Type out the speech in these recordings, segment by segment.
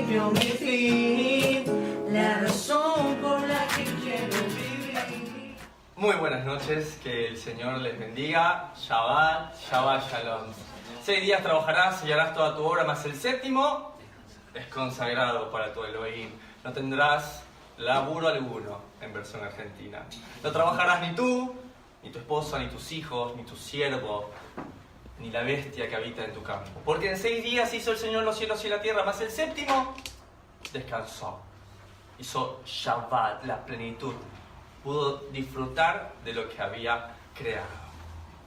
principio, mi fin, la razón por la que quiero vivir. Muy buenas noches, que el Señor les bendiga. Shabbat, Shabbat Shalom. 6 días trabajarás y harás toda tu obra, más el séptimo es consagrado para tu Elohim. No tendrás laburo alguno, en versión argentina. No trabajarás ni tú, ni tu esposa, ni tus hijos, ni tu siervo, ni la bestia que habita en tu campo. Porque en 6 días hizo el Señor los cielos y la tierra, más el séptimo descansó. Hizo Shabbat, la plenitud. Pudo disfrutar de lo que había creado.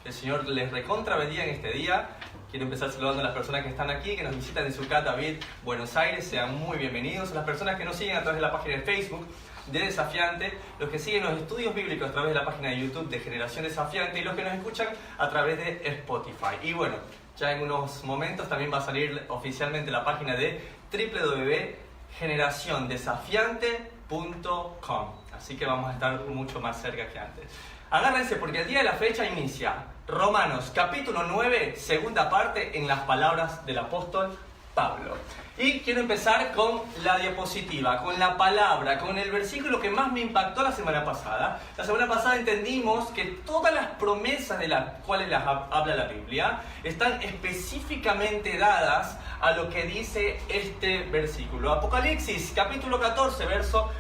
Que el Señor les recontra bendiga en este día. Quiero empezar saludando a las personas que están aquí, que nos visitan en Sucat David, Buenos Aires. Sean muy bienvenidos. A las personas que nos siguen a través de la página de Facebook de Desafiante, los que siguen los estudios bíblicos a través de la página de YouTube de Generación Desafiante y los que nos escuchan a través de Spotify. Y bueno, ya en unos momentos también va a salir oficialmente la página de www.generaciondesafiante.com. Así que vamos a estar mucho más cerca que antes. Agárrense porque el día de la fecha inicia Romanos capítulo 9, segunda parte, en las palabras del apóstol Pablo. Y quiero empezar con la diapositiva, con la palabra, con el versículo que más me impactó la semana pasada. La semana pasada entendimos que todas las promesas de las cuales habla la Biblia están específicamente dadas a lo que dice este versículo. Apocalipsis capítulo 14, verso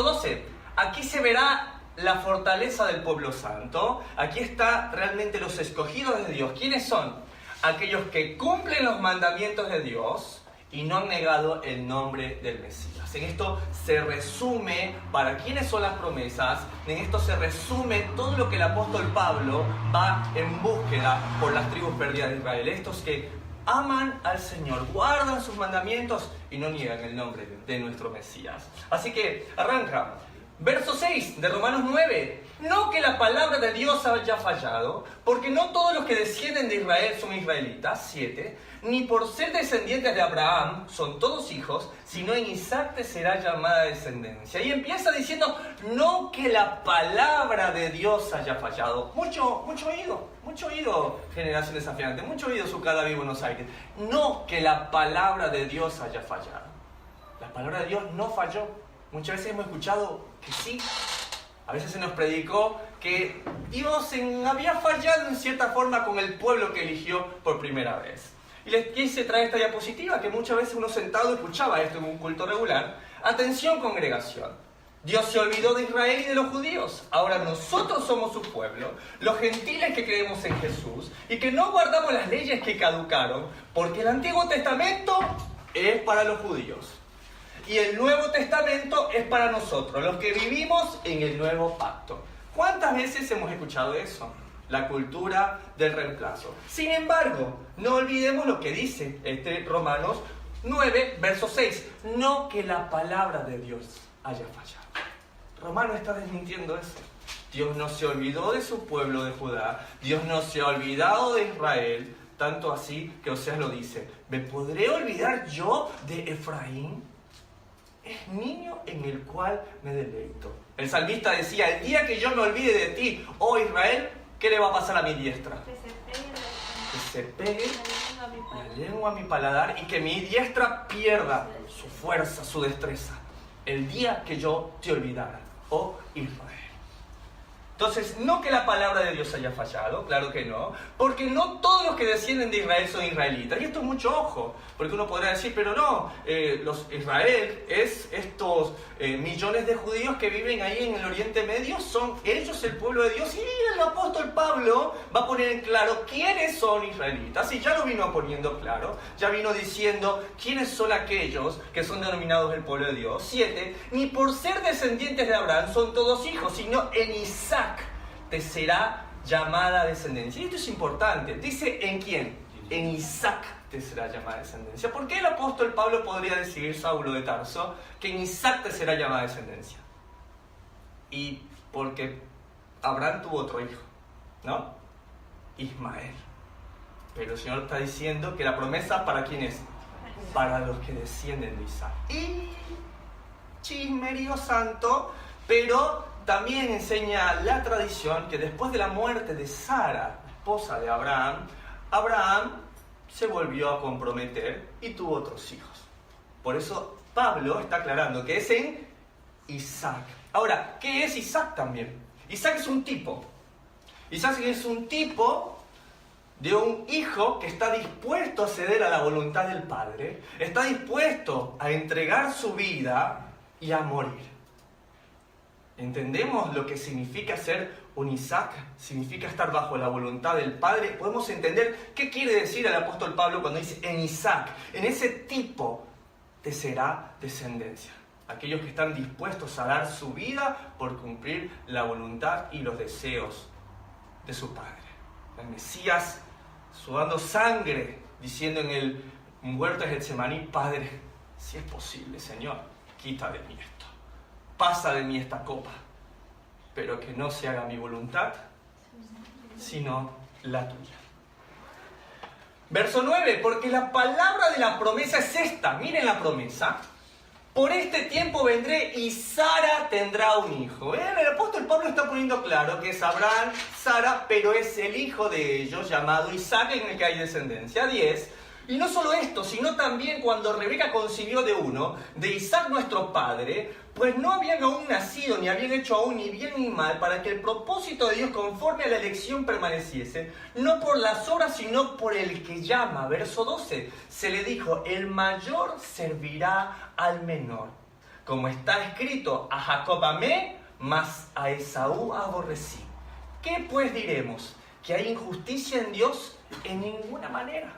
12. Aquí se verá la fortaleza del pueblo santo. Aquí está realmente los escogidos de Dios. ¿Quiénes son? Aquellos que cumplen los mandamientos de Dios y no han negado el nombre del Mesías. En esto se resume para quiénes son las promesas. En esto se resume todo lo que el apóstol Pablo va en búsqueda por las tribus perdidas de Israel. Estos que aman al Señor, guardan sus mandamientos y no niegan el nombre de nuestro Mesías. Así que arranca. Verso 6 de Romanos 9. No que la palabra de Dios haya fallado, porque no todos los que descienden de Israel son israelitas. 7. Ni por ser descendientes de Abraham son todos hijos, sino en Isaac te será llamada descendencia. Y empieza diciendo, no que la palabra de Dios haya fallado. Mucho oído, Generación Desafiante, mucho oído Sucat David, Buenos Aires. No que la palabra de Dios haya fallado. La palabra de Dios no falló. Muchas veces hemos escuchado que sí. A veces se nos predicó que Dios había fallado en cierta forma con el pueblo que eligió por primera vez. Y les quise traer esta diapositiva que muchas veces uno sentado escuchaba esto en un culto regular. Atención, congregación. Dios se olvidó de Israel y de los judíos. Ahora nosotros somos su pueblo, los gentiles que creemos en Jesús y que no guardamos las leyes que caducaron, porque el Antiguo Testamento es para los judíos. Y el Nuevo Testamento es para nosotros, los que vivimos en el Nuevo Pacto. ¿Cuántas veces hemos escuchado eso? La cultura del reemplazo. Sin embargo, no olvidemos lo que dice Romanos 9, verso 6. No que la palabra de Dios haya fallado. Romano está desmintiendo eso. Dios no se olvidó de su pueblo de Judá. Dios no se ha olvidado de Israel. Tanto así que Oseas lo dice. ¿Me podré olvidar yo de Efraín? Es niño en el cual me deleito. El salmista decía, el día que yo me olvide de ti, oh Israel, ¿qué le va a pasar a mi diestra? Que se pegue la lengua a mi paladar y que mi diestra pierda su fuerza, su destreza. El día que yo te olvidara, oh Israel. Entonces, no que la palabra de Dios haya fallado, claro que no, porque no todos los que descienden de Israel son israelitas. Y esto es mucho ojo, porque uno podrá decir, pero no, Israel es estos millones de judíos que viven ahí en el Oriente Medio, son ellos el pueblo de Dios. Y el apóstol Pablo va a poner en claro quiénes son israelitas, y ya lo vino poniendo claro, ya vino diciendo quiénes son aquellos que son denominados el pueblo de Dios. 7, ni por ser descendientes de Abraham son todos hijos, sino en Isaac te será llamada descendencia. Y esto es importante. Dice, ¿en quién? En Isaac te será llamada descendencia. ¿Por qué el apóstol Pablo podría decir, Saulo de Tarso, que en Isaac te será llamada descendencia? Y porque Abraham tuvo otro hijo, ¿no? Ismael. Pero el Señor está diciendo que la promesa, ¿para quién es? Para los que descienden de Isaac. Y chismerío santo, pero también enseña la tradición que después de la muerte de Sara, esposa de Abraham, Abraham se volvió a comprometer y tuvo otros hijos. Por eso Pablo está aclarando que es en Isaac. Ahora, ¿qué es Isaac también? Isaac es un tipo. Isaac es un tipo de un hijo que está dispuesto a ceder a la voluntad del padre, está dispuesto a entregar su vida y a morir. ¿Entendemos lo que significa ser un Isaac? Significa estar bajo la voluntad del Padre. Podemos entender qué quiere decir el apóstol Pablo cuando dice en Isaac. En ese tipo te será descendencia. Aquellos que están dispuestos a dar su vida por cumplir la voluntad y los deseos de su Padre. El Mesías sudando sangre, diciendo en el huerto de Getsemaní: Padre, si es posible, Señor, quita de mí esto. Pasa de mí esta copa, pero que no se haga mi voluntad, sino la tuya. Verso 9, porque la palabra de la promesa es esta. Miren la promesa. Por este tiempo vendré y Sara tendrá un hijo. El apóstol Pablo está poniendo claro que es Abraham, Sara, pero es el hijo de ellos llamado Isaac en el que hay descendencia. 10. Y no solo esto, sino también cuando Rebeca concibió de uno, de Isaac nuestro padre, pues no habían aún nacido, ni habían hecho aún ni bien ni mal, para que el propósito de Dios conforme a la elección permaneciese, no por las obras, sino por el que llama. Verso 12, se le dijo: el mayor servirá al menor. Como está escrito: a Jacob amé, mas a Esaú aborrecí. ¿Qué pues diremos? ¿Que hay injusticia en Dios? En ninguna manera.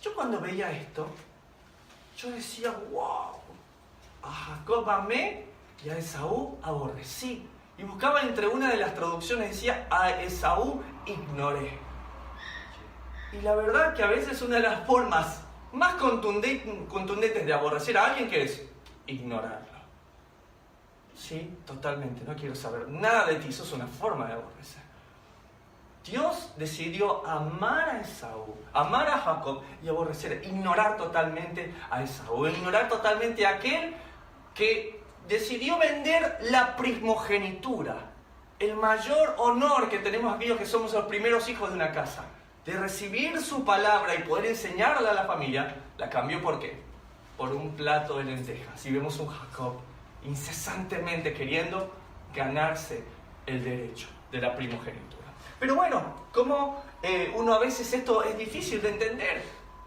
Yo cuando veía esto, yo decía: wow, a Jacob amé y a Esaú aborrecí. Y buscaba entre una de las traducciones, decía: a Esaú ignoré. Y la verdad que a veces una de las formas más contundentes de aborrecer a alguien, que es ignorarlo. Sí, totalmente, no quiero saber nada de ti, eso es una forma de aborrecer. Dios decidió amar a Esaú, amar a Jacob y aborrecer, ignorar totalmente a Esaú, ignorar totalmente a aquel que decidió vender la primogenitura, el mayor honor que tenemos aquellos que somos los primeros hijos de una casa, de recibir su palabra y poder enseñarla a la familia. La cambió ¿por qué? Por un plato de lentejas. Y vemos un Jacob incesantemente queriendo ganarse el derecho de la primogenitura. Pero bueno, como uno a veces esto es difícil de entender,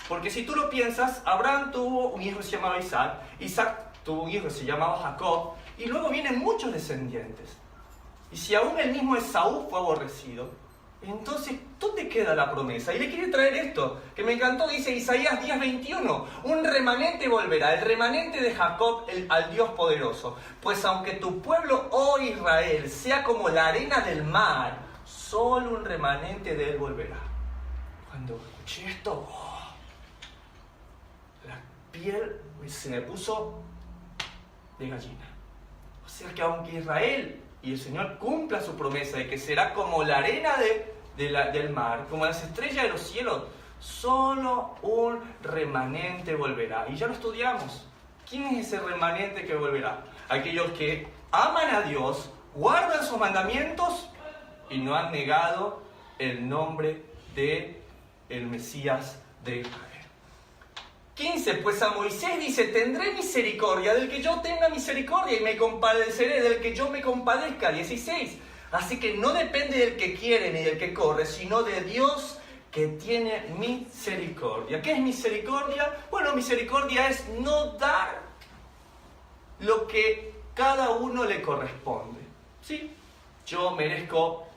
porque si tú lo piensas, Abraham tuvo un hijo que se llamaba Isaac, Isaac tuvo un hijo que se llamaba Jacob, y luego vienen muchos descendientes. Y si aún el mismo Esaú fue aborrecido, entonces, ¿dónde queda la promesa? Y le quiere traer esto, que me encantó, dice Isaías 10:21, un remanente volverá, el remanente de Jacob al Dios poderoso. Pues aunque tu pueblo, oh Israel, sea como la arena del mar, solo un remanente de él volverá. Cuando escuché esto, la piel se me puso de gallina. O sea que aunque Israel y el Señor cumpla su promesa de que será como la arena del mar, como las estrellas de los cielos, solo un remanente volverá. Y ya lo estudiamos. ¿Quién es ese remanente que volverá? Aquellos que aman a Dios, guardan sus mandamientos y no han negado el nombre de el Mesías de Israel. 15. Pues a Moisés dice: tendré misericordia del que yo tenga misericordia y me compadeceré del que yo me compadezca. 16. Así que no depende del que quiere ni del que corre, sino de Dios que tiene misericordia. ¿Qué es misericordia? Bueno, misericordia es no dar lo que cada uno le corresponde. ¿Sí? Yo merezco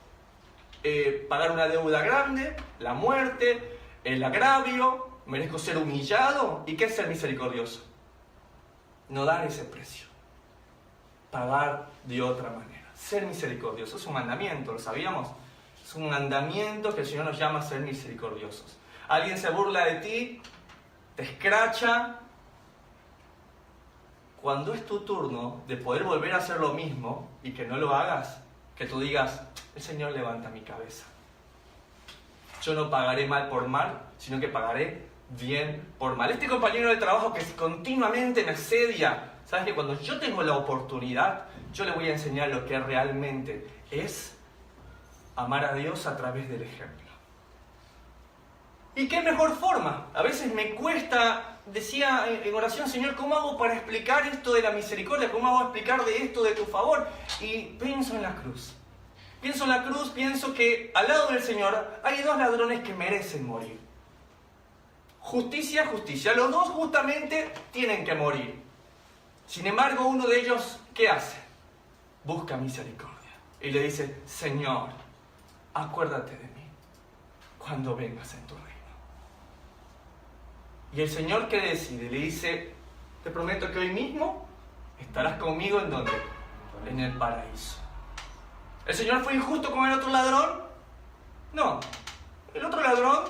pagar una deuda grande, la muerte, el agravio, merezco ser humillado. ¿Y qué es ser misericordioso? No dar ese precio, pagar de otra manera. Ser misericordioso es un mandamiento, ¿lo sabíamos? Es un mandamiento que el Señor nos llama a ser misericordiosos. Alguien se burla de ti, te escracha. Cuando es tu turno de poder volver a hacer lo mismo y que no lo hagas, que tú digas: el Señor levanta mi cabeza. Yo no pagaré mal por mal, sino que pagaré bien por mal. Este compañero de trabajo que continuamente me asedia, ¿sabes que cuando yo tengo la oportunidad, yo le voy a enseñar lo que realmente es amar a Dios a través del ejemplo? ¿Y qué mejor forma? A veces me cuesta decía en oración, Señor, ¿cómo hago para explicar esto de la misericordia? ¿Cómo hago para explicar de esto de tu favor? Y pienso en la cruz. Pienso en la cruz, pienso que al lado del Señor hay dos ladrones que merecen morir. Justicia, justicia. Los dos justamente tienen que morir. Sin embargo, uno de ellos, ¿qué hace? Busca misericordia. Y le dice, Señor, acuérdate de mí cuando vengas en tu reino. Y el Señor, ¿qué decide? Le dice, te prometo que hoy mismo estarás conmigo ¿en dónde? En el paraíso. ¿El Señor fue injusto con el otro ladrón? No. El otro ladrón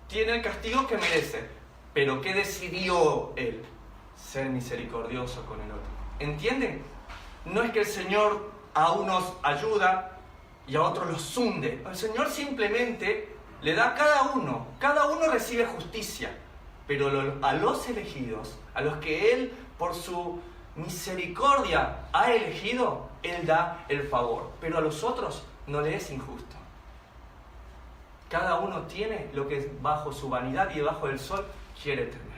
tiene el castigo que merece. Pero ¿qué decidió él? Ser misericordioso con el otro. ¿Entienden? No es que el Señor a unos ayuda y a otros los hunde. El Señor simplemente le da a cada uno recibe justicia. Pero a los elegidos, a los que Él por su misericordia ha elegido, Él da el favor. Pero a los otros no le es injusto. Cada uno tiene lo que bajo su vanidad y debajo del sol quiere tener.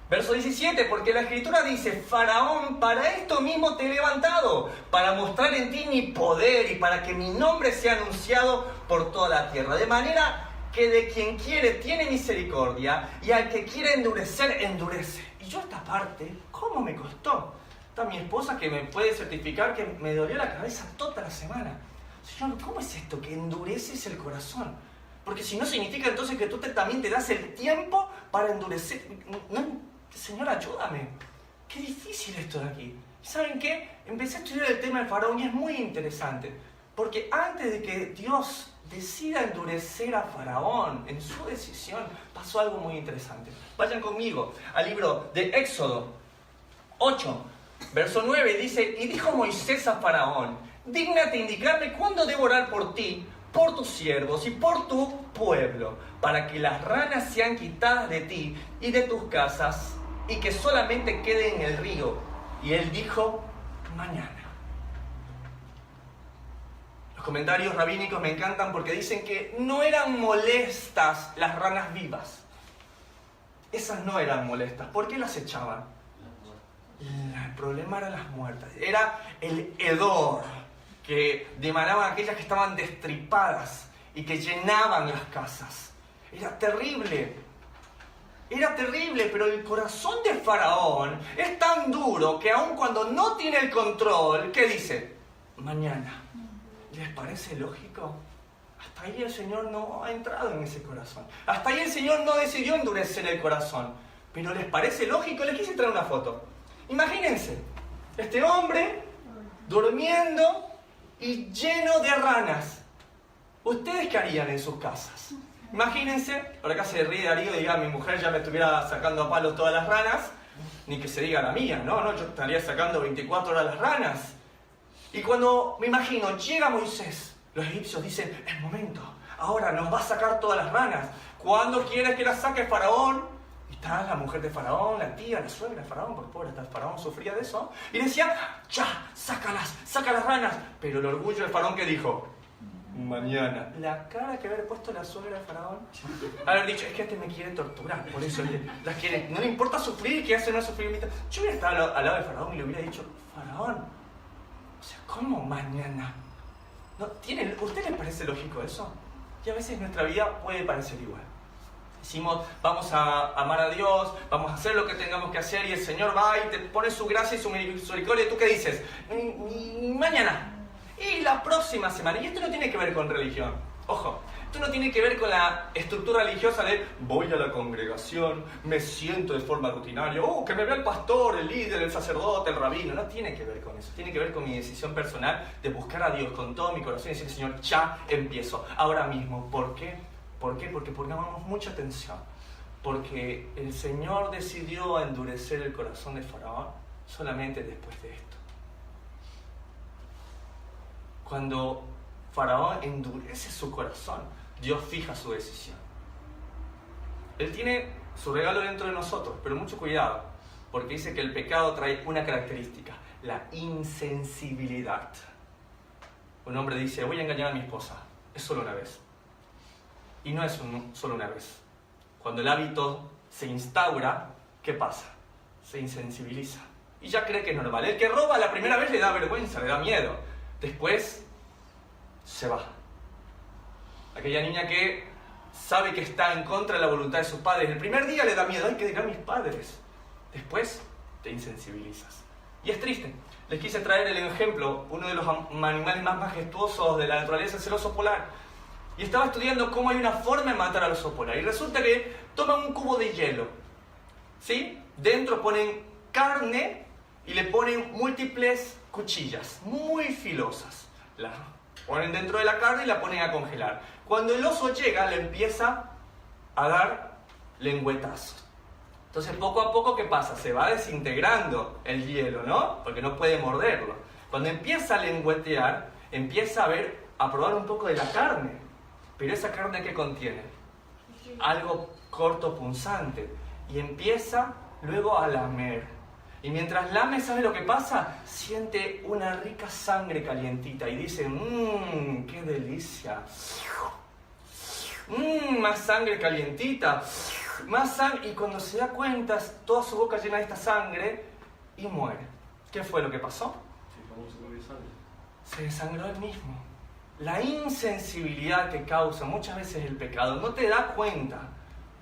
Verso 17, porque la Escritura dice, Faraón, para esto mismo te he levantado, para mostrar en ti mi poder y para que mi nombre sea anunciado por toda la tierra. De manera que de quien quiere tiene misericordia y al que quiere endurecer, endurece. Y yo esta parte, ¿cómo me costó? Está mi esposa que me puede certificar que me dolió la cabeza toda la semana. Señor, ¿cómo es esto? Que endureces el corazón. Porque si no significa entonces que tú también te das el tiempo para endurecer. No, Señor, ayúdame. Qué difícil esto de aquí. ¿Saben qué? Empecé a estudiar el tema del faraón y es muy interesante. Porque antes de que Dios decida endurecer a Faraón en su decisión, pasó algo muy interesante. Vayan conmigo al libro de Éxodo 8, verso 9, dice, y dijo Moisés a Faraón, dígnate indicarme cuándo debo orar por ti, por tus siervos y por tu pueblo, para que las ranas sean quitadas de ti y de tus casas, y que solamente quede en el río. Y él dijo, mañana. Los comentarios rabínicos me encantan porque dicen que no eran molestas las ranas vivas. Esas no eran molestas. ¿Por qué las echaban? El problema eran las muertas. Era el hedor que emanaban aquellas que estaban destripadas y que llenaban las casas. Era terrible. Era terrible, pero el corazón de Faraón es tan duro que aun cuando no tiene el control, ¿qué dice? Mañana. ¿Les parece lógico? Hasta ahí el Señor no ha entrado en ese corazón. Hasta ahí el Señor no decidió endurecer el corazón. Pero ¿les parece lógico? Les quise traer una foto. Imagínense, este hombre durmiendo y lleno de ranas. ¿Ustedes qué harían en sus casas? Imagínense, por acá se ríe Darío y diga, mi mujer ya me estuviera sacando a palos todas las ranas, ni que se diga la mía, no, yo estaría sacando 24 horas las ranas. Y cuando, me imagino, llega Moisés, los egipcios dicen, es momento, ahora nos va a sacar todas las ranas. ¿Cuándo quieres que las saque Faraón? Y está la mujer de Faraón, la tía, la suegra de Faraón, porque pobre, hasta Faraón sufría de eso. Y decía, ya, saca las ranas. Pero el orgullo de Faraón, ¿qué dijo? Mañana. La cara que haber puesto la suegra de Faraón, haber dicho, es que este me quiere torturar, por eso las quiere, no le importa sufrir, que hace no sufrir. Yo hubiera estado al lado de Faraón y le hubiera dicho, Faraón, o sea, ¿cómo mañana? ¿No? ¿Usted le parece lógico eso? Y a veces nuestra vida puede parecer igual. Decimos, vamos a amar a Dios, vamos a hacer lo que tengamos que hacer y el Señor va y te pone su gracia y su misericordia. ¿Y tú qué dices? Mañana. Y la próxima semana. Y esto no tiene que ver con religión. Ojo, esto no tiene que ver con la estructura religiosa de voy a la congregación, me siento de forma rutinaria, que me vea el pastor, el líder, el sacerdote, el rabino. No tiene que ver con eso. Tiene que ver con mi decisión personal de buscar a Dios con todo mi corazón y decirle, Señor, ya empiezo, ahora mismo. ¿Por qué? ¿Por qué? Porque pongamos mucha atención. Porque el Señor decidió endurecer el corazón de Faraón solamente después de esto. Cuando Faraón endurece su corazón, Dios fija su decisión. Él tiene su regalo dentro de nosotros, pero mucho cuidado, porque dice que el pecado trae una característica, la insensibilidad. Un hombre dice, voy a engañar a mi esposa, es solo una vez. Y no es solo una vez. Cuando el hábito se instaura, ¿qué pasa? Se insensibiliza. Y ya cree que es normal. El que roba la primera vez le da vergüenza, le da miedo. Después se va. Aquella niña que sabe que está en contra de la voluntad de sus padres. El primer día le da miedo, ay, ¿qué dirán mis padres? Después te insensibilizas. Y es triste. Les quise traer el ejemplo, uno de los animales más majestuosos de la naturaleza es el oso polar. Y estaba estudiando cómo hay una forma de matar al oso polar. Y resulta que toman un cubo de hielo, ¿sí? Dentro ponen carne y le ponen múltiples cuchillas, muy filosas. La ponen dentro de la carne y la ponen a congelar. Cuando el oso llega, le empieza a dar lengüetazos. Entonces, poco a poco, ¿qué pasa? Se va desintegrando el hielo, ¿no? Porque no puede morderlo. Cuando empieza a lengüetear, empieza a probar un poco de la carne. Pero esa carne, ¿qué contiene? Algo corto, punzante. Y empieza luego a lamer. Y mientras lame, ¿sabe lo que pasa? Siente una rica sangre calientita y dice, ¡qué delicia! Más sangre calientita, más sangre. Y cuando se da cuenta, toda su boca llena de esta sangre y muere. ¿Qué fue lo que pasó? Se desangró él mismo. La insensibilidad que causa muchas veces el pecado no te da cuenta.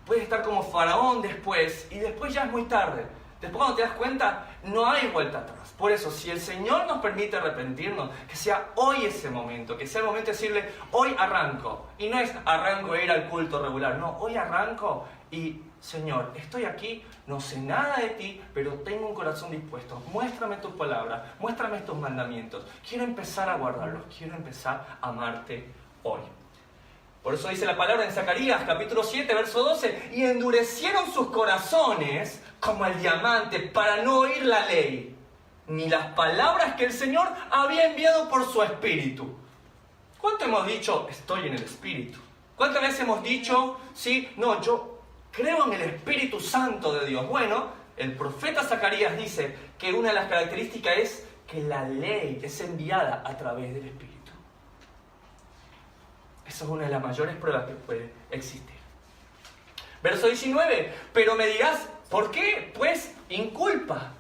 Puedes estar como Faraón después y después ya es muy tarde. Después cuando te das cuenta, no hay vuelta atrás. Por eso, si el Señor nos permite arrepentirnos, que sea hoy ese momento, que sea el momento de decirle, hoy arranco. Y no es arranco e ir al culto regular, no, hoy arranco y, Señor, estoy aquí, no sé nada de ti, pero tengo un corazón dispuesto. Muéstrame tus palabras, muéstrame tus mandamientos. Quiero empezar a guardarlos, quiero empezar a amarte hoy. Por eso dice la palabra en Zacarías, capítulo 7, verso 12, y endurecieron sus corazones como el diamante para no oír la ley, ni las palabras que el Señor había enviado por su Espíritu. ¿Cuánto hemos dicho, estoy en el Espíritu? ¿Cuántas veces hemos dicho, sí, no, yo creo en el Espíritu Santo de Dios? Bueno, el profeta Zacarías dice que una de las características es que la ley es enviada a través del Espíritu. Esa es una de las mayores pruebas que puede existir. Verso 19. Pero me dirás, ¿por qué? Pues inculpa.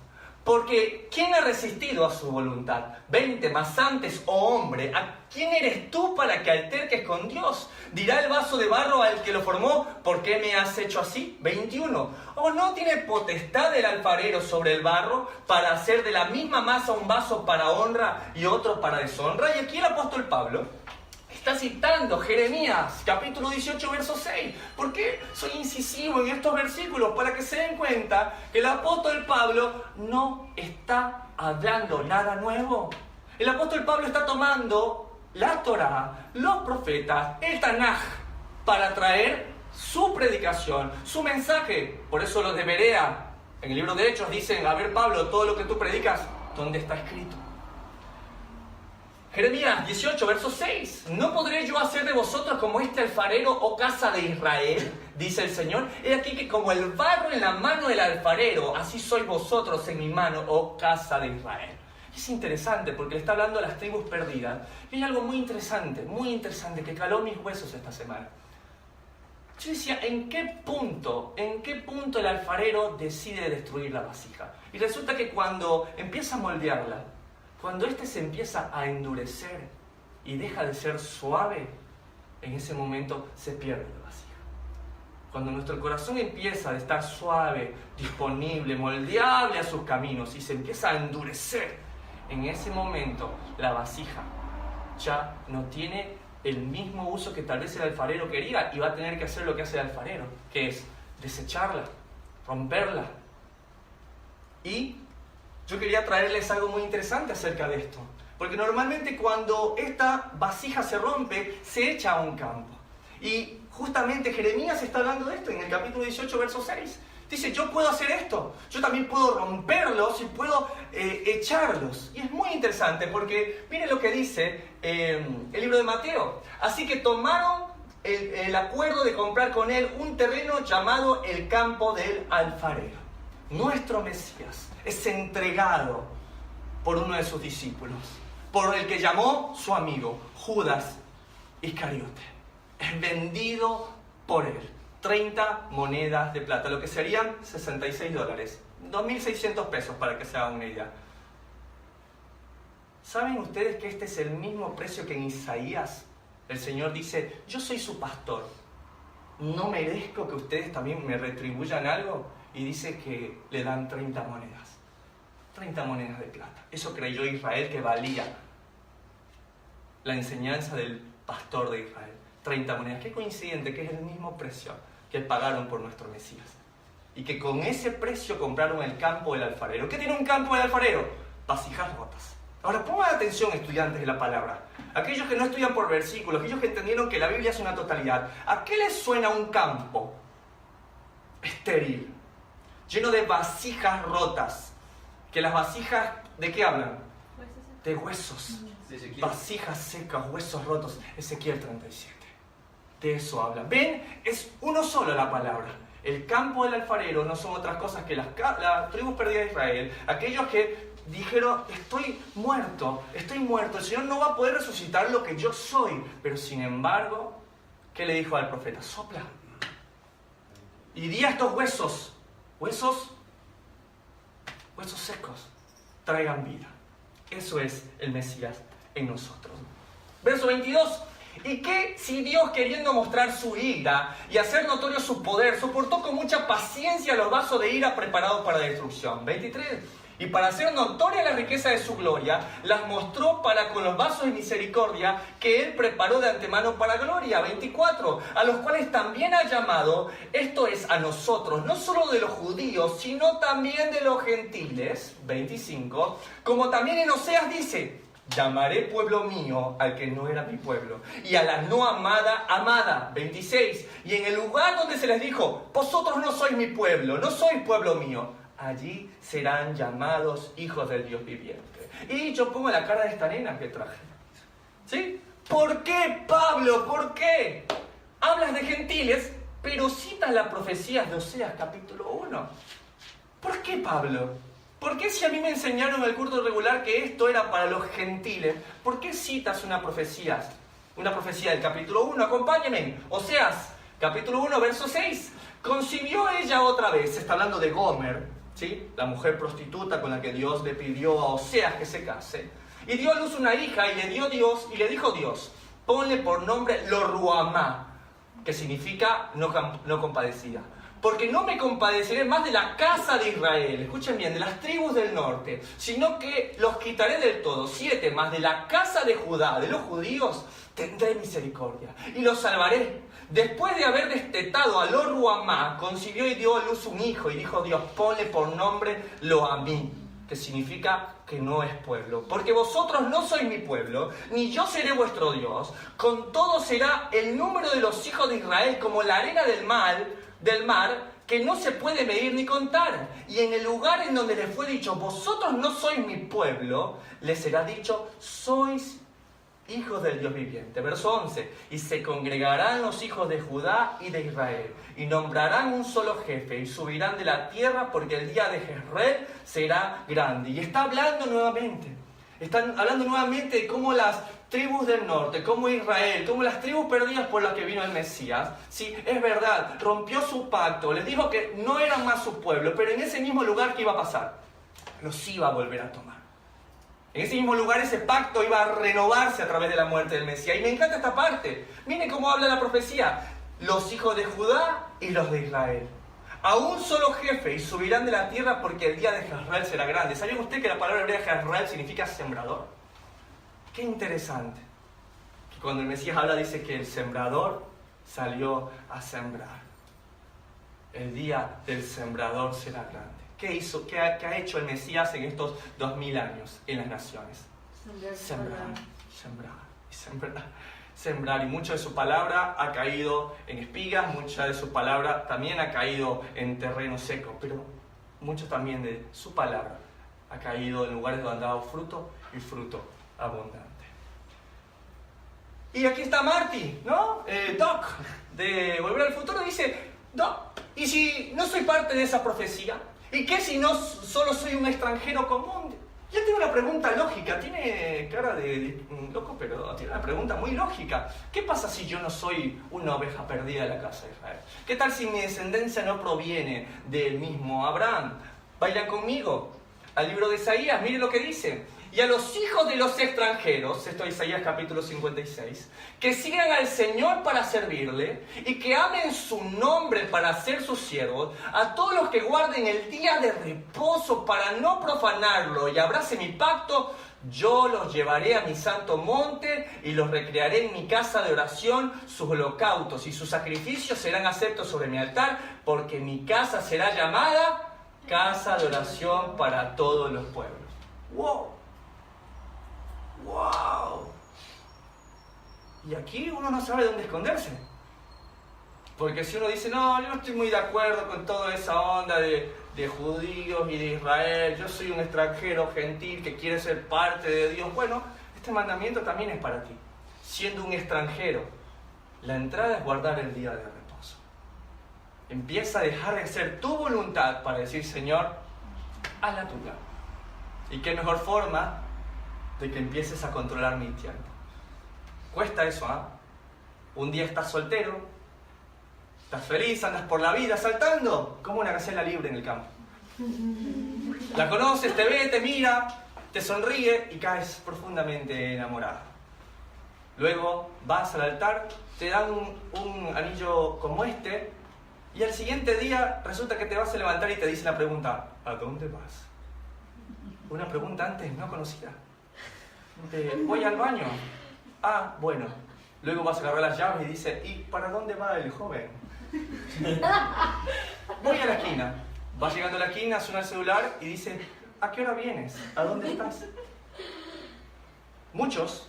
Porque ¿quién ha resistido a su voluntad? 20. Mas antes, oh hombre, ¿a quién eres tú para que alterques con Dios? Dirá el vaso de barro al que lo formó, ¿por qué me has hecho así? 21. ¿O no tiene potestad el alfarero sobre el barro para hacer de la misma masa un vaso para honra y otro para deshonra? Y aquí el apóstol Pablo está citando Jeremías, capítulo 18, verso 6. ¿Por qué soy incisivo en estos versículos? Para que se den cuenta que el apóstol Pablo no está hablando nada nuevo. El apóstol Pablo está tomando la Torá, los profetas, el Tanaj, para traer su predicación, su mensaje. Por eso los de Berea, en el libro de Hechos, dicen, a ver Pablo, todo lo que tú predicas, ¿dónde está escrito? Jeremías 18, verso 6. ¿No podré yo hacer de vosotros como este alfarero, oh casa de Israel? Dice el Señor. He aquí que como el barro en la mano del alfarero, así sois vosotros en mi mano, oh casa de Israel. Es interesante porque le está hablando a las tribus perdidas. Y hay algo muy interesante que caló mis huesos esta semana. Yo decía, ¿en qué punto el alfarero decide destruir la vasija? Y resulta que cuando empieza a moldearla, cuando se empieza a endurecer y deja de ser suave, en ese momento se pierde la vasija. Cuando nuestro corazón empieza a estar suave, disponible, moldeable a sus caminos y se empieza a endurecer, en ese momento la vasija ya no tiene el mismo uso que tal vez el alfarero quería y va a tener que hacer lo que hace el alfarero, que es desecharla, romperla. Y yo quería traerles algo muy interesante acerca de esto. Porque normalmente cuando esta vasija se rompe, se echa a un campo. Y justamente Jeremías está hablando de esto en el capítulo 18, verso 6. Dice, yo puedo hacer esto. Yo también puedo romperlos y puedo echarlos. Y es muy interesante porque miren lo que dice el libro de Mateo. Así que tomaron el acuerdo de comprar con él un terreno llamado el campo del alfarero. Nuestro Mesías es entregado por uno de sus discípulos, por el que llamó su amigo, Judas Iscariote. Es vendido por él. 30 monedas de plata, lo que serían $66, 2.600 pesos para que se hagan una idea. ¿Saben ustedes que este es el mismo precio que en Isaías el Señor dice, yo soy su pastor, no merezco que ustedes también me retribuyan algo? Y dice que le dan 30 monedas. 30 monedas de plata. Eso creyó Israel que valía la enseñanza del pastor de Israel. 30 monedas. Qué coincidente que es el mismo precio que pagaron por nuestro Mesías. Y que con ese precio compraron el campo del alfarero. ¿Qué tiene un campo del alfarero? Vasijas rotas. Ahora pongan atención, estudiantes de la palabra. Aquellos que no estudian por versículos, aquellos que entendieron que la Biblia es una totalidad. ¿A qué les suena un campo estéril, lleno de vasijas rotas? Que las vasijas, ¿de qué hablan? De huesos. Vasijas secas, huesos rotos. Ezequiel 37. De eso habla. ¿Ven? Es uno solo la palabra. El campo del alfarero no son otras cosas que las tribus perdidas de Israel. Aquellos que dijeron, estoy muerto, el Señor no va a poder resucitar lo que yo soy. Pero sin embargo, ¿qué le dijo al profeta? Sopla. Y di a estos huesos secos, traigan vida. Eso es el Mesías en nosotros. Verso 22. ¿Y qué si Dios, queriendo mostrar su ira y hacer notorio su poder, soportó con mucha paciencia los vasos de ira preparados para destrucción? 23. Y para hacer notoria la riqueza de su gloria, las mostró para con los vasos de misericordia que Él preparó de antemano para gloria. 24. A los cuales también ha llamado, esto es a nosotros, no solo de los judíos, sino también de los gentiles. 25. Como también en Oseas dice, llamaré pueblo mío al que no era mi pueblo, y a la no amada, amada. 26. Y en el lugar donde se les dijo, vosotros no sois mi pueblo, no sois pueblo mío, allí serán llamados hijos del Dios viviente. Y yo pongo la cara de esta nena que traje. ¿Sí? ¿Por qué, Pablo? ¿Por qué? Hablas de gentiles, pero citas las profecías de Oseas capítulo 1. ¿Por qué, Pablo? ¿Por qué si a mí me enseñaron en el curso regular que esto era para los gentiles? ¿Por qué citas una profecía del capítulo 1? Acompáñenme. Oseas, capítulo 1, verso 6. Concibió ella otra vez, está hablando de Gomer, ¿sí? La mujer prostituta con la que Dios le pidió a Oseas que se case. Y dio a luz una hija y le dijo Dios, ponle por nombre Lo-Ruhamá, que significa no compadecida. Porque no me compadeceré más de la casa de Israel, escuchen bien, de las tribus del norte, sino que los quitaré del todo. 7, más de la casa de Judá, de los judíos, tendré misericordia y los salvaré. Después de haber destetado a Lo-Ruhamá, concibió y dio a luz un hijo, y dijo Dios, ponle por nombre Lo-Amí, que significa que no es pueblo. Porque vosotros no sois mi pueblo, ni yo seré vuestro Dios. Con todo será el número de los hijos de Israel como la arena del mar, que no se puede medir ni contar. Y en el lugar en donde les fue dicho, vosotros no sois mi pueblo, les será dicho, sois hijos del Dios viviente. Verso 11. Y se congregarán los hijos de Judá y de Israel, y nombrarán un solo jefe, y subirán de la tierra, porque el día de Jezreel será grande. Y está hablando nuevamente. Están hablando nuevamente de cómo las tribus del norte, como Israel, como las tribus perdidas por las que vino el Mesías, sí, es verdad, rompió su pacto, les dijo que no eran más su pueblo, pero en ese mismo lugar, ¿qué iba a pasar? Los iba a volver a tomar. En ese mismo lugar ese pacto iba a renovarse a través de la muerte del Mesías. Y me encanta esta parte. Miren cómo habla la profecía. Los hijos de Judá y los de Israel. A un solo jefe, y subirán de la tierra, porque el día de Jezreel será grande. ¿Sabía usted que la palabra hebrea Jezreel significa sembrador? Qué interesante. Que cuando el Mesías habla dice que el sembrador salió a sembrar. El día del sembrador será grande. ¿Qué hizo? ¿Qué ha hecho el Mesías en estos 2000 años en las naciones? Sembrar. Y mucha de su palabra ha caído en espigas, mucha de su palabra también ha caído en terreno seco, pero mucho también de su palabra ha caído en lugares donde ha dado fruto y fruto abundante. Y aquí está Marty, ¿no? Doc, de Volver al Futuro, dice, Doc, ¿y si no soy parte de esa profecía? ¿Y qué si no solo soy un extranjero común? Y él tiene una pregunta lógica, tiene cara de loco, pero tiene una pregunta muy lógica. ¿Qué pasa si yo no soy una oveja perdida de la casa de Israel? ¿Qué tal si mi descendencia no proviene del mismo Abraham? Vayan conmigo al libro de Isaías, miren lo que dice. Y a los hijos de los extranjeros, esto es Isaías capítulo 56, que sigan al Señor para servirle y que amen su nombre para ser sus siervos, a todos los que guarden el día de reposo para no profanarlo y abracen mi pacto, yo los llevaré a mi santo monte y los recrearé en mi casa de oración. Sus holocaustos y sus sacrificios serán aceptos sobre mi altar, porque mi casa será llamada casa de oración para todos los pueblos. ¡Wow! ¡Wow! Y aquí uno no sabe dónde esconderse. Porque si uno dice, no, yo no estoy muy de acuerdo con toda esa onda de judíos y de Israel, yo soy un extranjero gentil que quiere ser parte de Dios. Bueno, este mandamiento también es para ti. Siendo un extranjero, la entrada es guardar el día de reposo. Empieza a dejar de hacer tu voluntad para decir, Señor, haz la tuya. ¿Y qué mejor forma de que empieces a controlar mi tiempo? Cuesta eso, ¿ah? Un día estás soltero, estás feliz, andas por la vida saltando, como una gacela libre en el campo. La conoces, te ve, te mira, te sonríe y caes profundamente enamorado. Luego vas al altar, te dan un anillo como este, y al siguiente día resulta que te vas a levantar y te dice la pregunta, ¿a dónde vas? Una pregunta antes no conocida. Voy al baño. Ah, bueno. Luego vas a agarrar las llaves y dice, ¿y para dónde va el joven? Voy a la esquina. Vas llegando a la esquina, suena el celular y dice, ¿a qué hora vienes? ¿A dónde estás? Muchos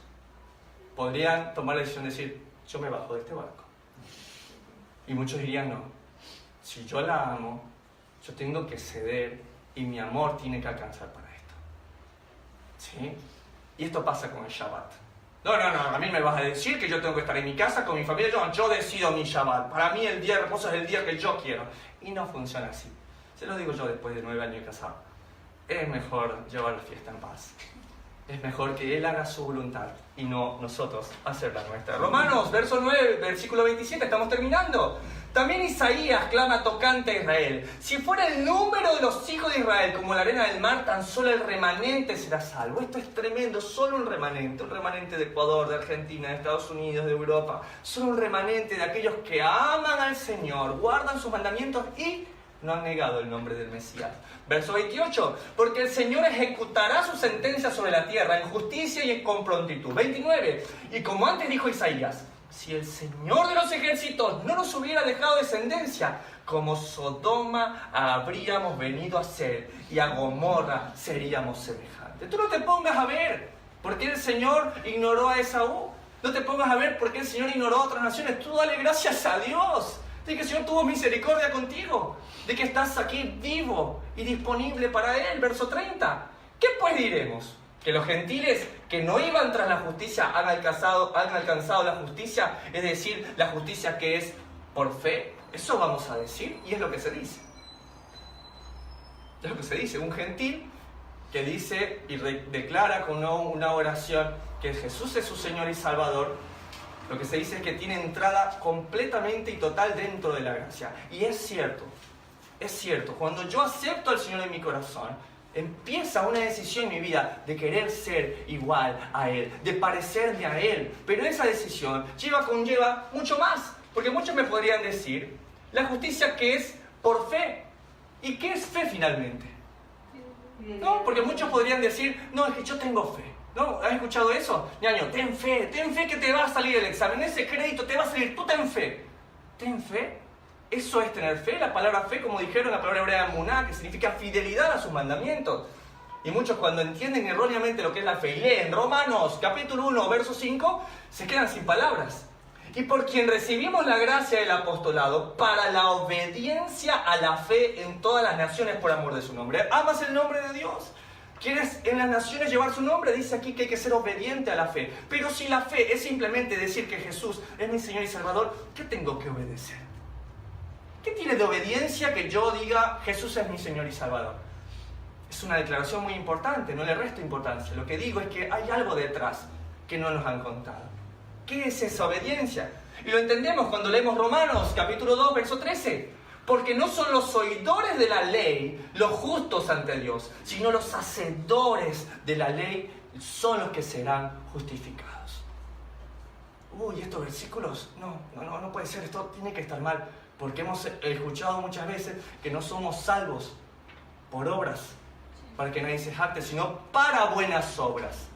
podrían tomar la decisión de decir, yo me bajo de este barco. Y muchos dirían, no. Si yo la amo, yo tengo que ceder y mi amor tiene que alcanzar para esto. ¿Sí? Y esto pasa con el Shabbat. No, a mí me vas a decir que yo tengo que estar en mi casa con mi familia. Yo decido mi Shabbat. Para mí el día de reposo es el día que yo quiero. Y no funciona así. Se lo digo yo después de 9 años de casado. Es mejor llevar la fiesta en paz. Es mejor que Él haga su voluntad y no nosotros hacer la nuestra. Romanos, verso 9, versículo 27, estamos terminando. También Isaías clama tocante a Israel. Si fuera el número de los hijos de Israel como la arena del mar, tan solo el remanente será salvo. Esto es tremendo, solo un remanente de Ecuador, de Argentina, de Estados Unidos, de Europa. Solo un remanente de aquellos que aman al Señor, guardan sus mandamientos y no han negado el nombre del Mesías. Verso 28, porque el Señor ejecutará su sentencia sobre la tierra en justicia y con prontitud. 29, y como antes dijo Isaías, si el Señor de los ejércitos no nos hubiera dejado descendencia, como Sodoma habríamos venido a ser, y a Gomorra seríamos semejantes. Tú no te pongas a ver por qué el Señor ignoró a Esaú. No te pongas a ver por qué el Señor ignoró a otras naciones. Tú dale gracias a Dios de que el Señor tuvo misericordia contigo, de que estás aquí vivo y disponible para Él. Verso 30. ¿Qué pues diremos? ¿Que los gentiles que no iban tras la justicia han alcanzado la justicia? Es decir, la justicia que es por fe. Eso vamos a decir y es lo que se dice. Es lo que se dice. Un gentil que dice y declara con una oración que Jesús es su Señor y Salvador. Lo que se dice es que tiene entrada completamente y total dentro de la gracia. Y es cierto. Cuando yo acepto al Señor en mi corazón, empieza una decisión en mi vida de querer ser igual a Él, de parecerme a Él. Pero esa decisión conlleva mucho más. Porque muchos me podrían decir, la justicia que es por fe. ¿Y qué es fe finalmente? No, porque muchos podrían decir, no, es que yo tengo fe. ¿No? ¿Has escuchado eso? Ñaño, ten fe que te va a salir el examen, ese crédito te va a salir, tú ten fe. ¿Ten fe? Eso es tener fe. La palabra fe, como dijeron, la palabra hebrea emuná, que significa fidelidad a sus mandamientos. Y muchos cuando entienden erróneamente lo que es la fe y leen Romanos capítulo 1, verso 5, se quedan sin palabras. Y por quien recibimos la gracia del apostolado para la obediencia a la fe en todas las naciones por amor de su nombre. ¿Amas el nombre de Dios? ¿Quieres en las naciones llevar su nombre? Dice aquí que hay que ser obediente a la fe. Pero si la fe es simplemente decir que Jesús es mi Señor y Salvador, ¿qué tengo que obedecer? ¿Qué tiene de obediencia que yo diga Jesús es mi Señor y Salvador? Es Es una declaración muy importante, no le resto importancia. Lo que digo es que hay algo detrás que no nos han contado. ¿Qué es esa obediencia? Y lo entendemos cuando leemos Romanos, capítulo 2, verso 13. Porque no son los oidores de la ley los justos ante Dios, sino los hacedores de la ley son los que serán justificados. Uy, estos versículos, no puede ser, esto tiene que estar mal. Porque hemos escuchado muchas veces que no somos salvos por obras, para que nadie se jacte, sino para buenas obras.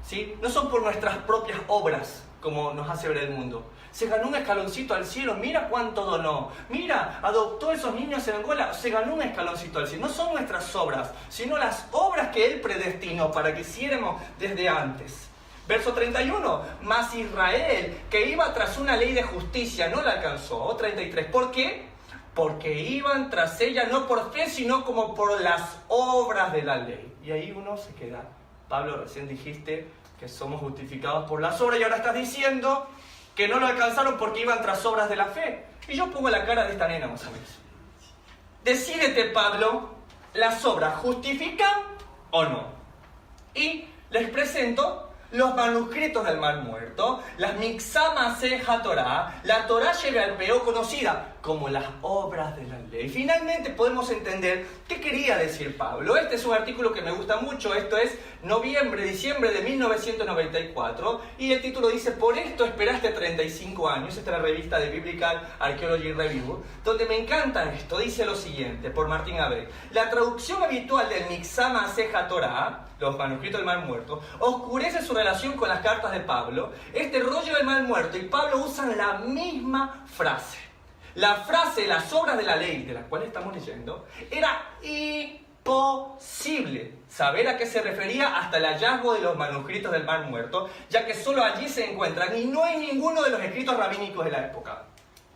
¿Sí? No son por nuestras propias obras, como nos hace ver el mundo. Se ganó un escaloncito al cielo, mira cuánto donó. Mira, adoptó a esos niños en Angola, se ganó un escaloncito al cielo. No son nuestras obras, sino las obras que Él predestinó para que hiciéramos desde antes. Verso 31, mas Israel, que iba tras una ley de justicia, no la alcanzó. 33, ¿por qué? Porque iban tras ella no por fe, sino como por las obras de la ley. Y ahí uno se queda. Pablo, recién dijiste que somos justificados por las obras y ahora estás diciendo que no lo alcanzaron porque iban tras obras de la fe. Y yo pongo la cara de esta nena más o menos. Decídete, Pablo, ¿las obras justifican o no? Y les presento los manuscritos del Mar Muerto, las Mixamase HaTorah, la Torah Shebe'al-Peo, conocida como las obras de la ley. Finalmente podemos entender qué quería decir Pablo. Este es un artículo que me gusta mucho, esto es diciembre de 1994, y el título dice, por esto esperaste 35 años, esta es la revista de Biblical Archaeology Review, donde me encanta esto, dice lo siguiente, por Martín Abreu. La traducción habitual del Mixamase HaTorah, los manuscritos del Mar Muerto, oscurece su relación con las cartas de Pablo. Este rollo del Mar Muerto y Pablo usan la misma frase. La frase, las obras de la ley, de las cuales estamos leyendo, era imposible saber a qué se refería hasta el hallazgo de los manuscritos del Mar Muerto, ya que solo allí se encuentran y no hay ninguno de los escritos rabínicos de la época.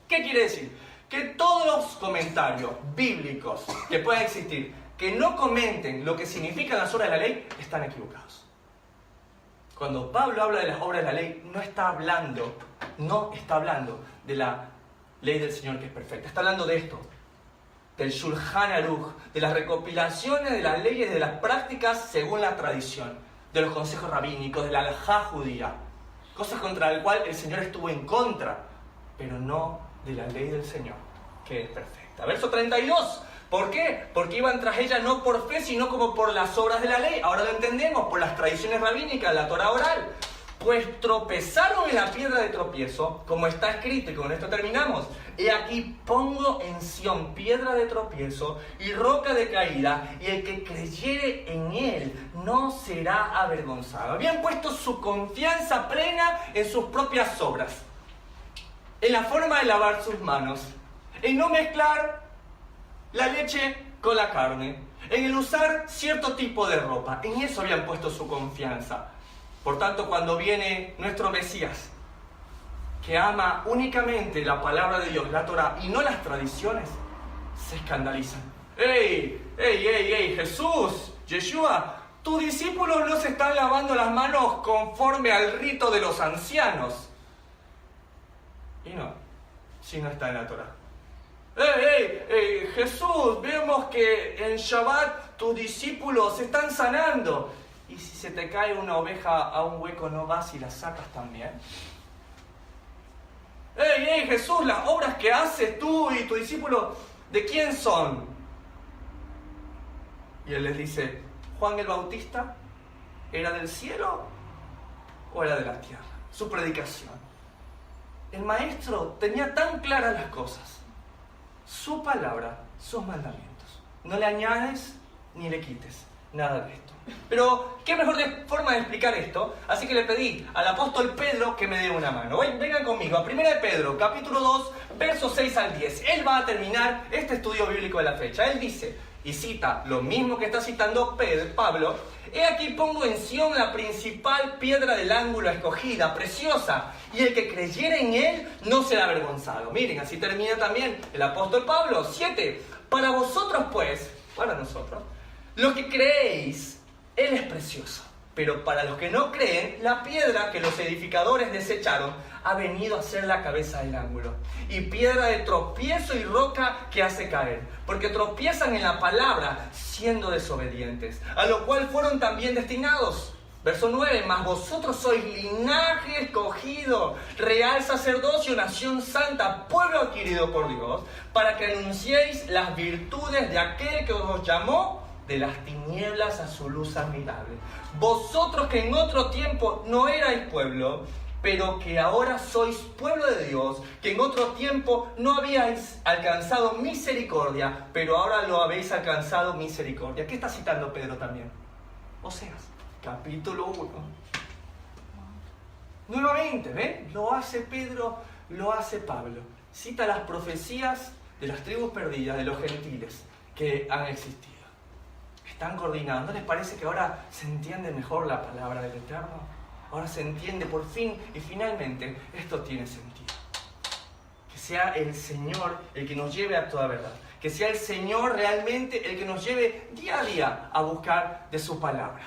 ¿Qué quiere decir? Que todos los comentarios bíblicos que puedan existir que no comenten lo que significan las obras de la ley, están equivocados. Cuando Pablo habla de las obras de la ley, no está hablando de la ley del Señor que es perfecta. Está hablando de esto, del Shulchan Aruch, de las recopilaciones de las leyes, de las prácticas según la tradición, de los consejos rabínicos, de la halajá judía, cosas contra las cuales el Señor estuvo en contra, pero no de la ley del Señor, que es perfecta. Verso 32. ¿Por qué? Porque iban tras ella no por fe, sino como por las obras de la ley. Ahora lo entendemos, por las tradiciones rabínicas, la Torah oral. Pues tropezaron en la piedra de tropiezo, como está escrito, y con esto terminamos. He aquí pongo en Sión piedra de tropiezo y roca de caída, y el que creyere en él no será avergonzado. Habían puesto su confianza plena en sus propias obras, en la forma de lavar sus manos, en no mezclar la leche con la carne, en el usar cierto tipo de ropa. En eso habían puesto su confianza. Por tanto, cuando viene nuestro Mesías, que ama únicamente la palabra de Dios, la Torah, y no las tradiciones, se escandalizan. ¡Ey, Jesús, Yeshua! Tus discípulos no se están lavando las manos conforme al rito de los ancianos. Y no, si no está en la Torah. Jesús, vemos que en Shabbat tus discípulos se están sanando. Y si se te cae una oveja a un hueco, ¿no vas y la sacas también? Jesús, las obras que haces tú y tu discípulo, ¿de quién son? Y él les dice, Juan el Bautista, ¿era del cielo o era de la tierra? Su predicación. El maestro tenía tan claras las cosas. Su palabra, sus mandamientos. No le añades ni le quites nada de esto. Pero, ¿qué mejor forma de explicar esto? Así que le pedí al apóstol Pedro que me dé una mano. Vengan conmigo a 1 de Pedro, capítulo 2, versos 6 al 10. Él va a terminar este estudio bíblico de la fecha. Él dice, y cita lo mismo que está citando Pablo, he aquí pongo en Sión la principal piedra del ángulo escogida, preciosa, y el que creyere en él no será avergonzado. Miren, así termina también el apóstol Pablo. 7. Para vosotros pues, para nosotros, los que creéis, él es precioso. Pero para los que no creen, la piedra que los edificadores desecharon ha venido a ser la cabeza del ángulo, y piedra de tropiezo y roca que hace caer, porque tropiezan en la palabra, siendo desobedientes, a lo cual fueron también destinados. Verso 9, mas vosotros sois linaje escogido, real sacerdocio, nación santa, pueblo adquirido por Dios, para que anunciéis las virtudes de aquel que os llamó de las tinieblas a su luz admirable. Vosotros que en otro tiempo no erais pueblo, pero que ahora sois pueblo de Dios, que en otro tiempo no habíais alcanzado misericordia, pero ahora lo habéis alcanzado misericordia. ¿Qué está citando Pedro también? Oseas, capítulo 1. Nuevamente, ¿ven? Lo hace Pedro, lo hace Pablo. Cita las profecías de las tribus perdidas, de los gentiles que han existido. Están coordinados. ¿No les parece que ahora se entiende mejor la palabra del Eterno? Ahora se entiende por fin y finalmente esto tiene sentido. Que sea el Señor el que nos lleve a toda verdad. Que sea el Señor realmente el que nos lleve día a día a buscar de su palabra.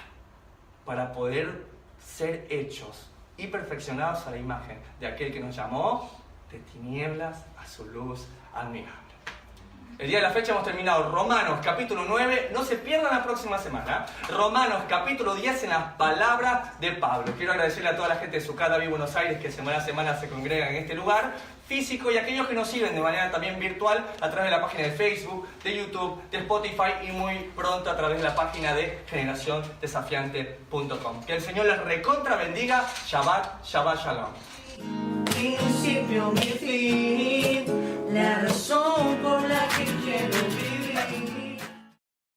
Para poder ser hechos y perfeccionados a la imagen de aquel que nos llamó de tinieblas a su luz admirable. El día de la fecha hemos terminado Romanos capítulo 9, no se pierdan la próxima semana. Romanos capítulo 10 en las palabras de Pablo. Quiero agradecerle a toda la gente de Sucataví, Buenos Aires, que semana a semana se congregan en este lugar físico, y aquellos que nos siguen de manera también virtual a través de la página de Facebook, de YouTube, de Spotify y muy pronto a través de la página de generaciondesafiante.com. Que el Señor les recontra bendiga. Shabbat, Shabbat Shalom. Principio, mi fin, la razón por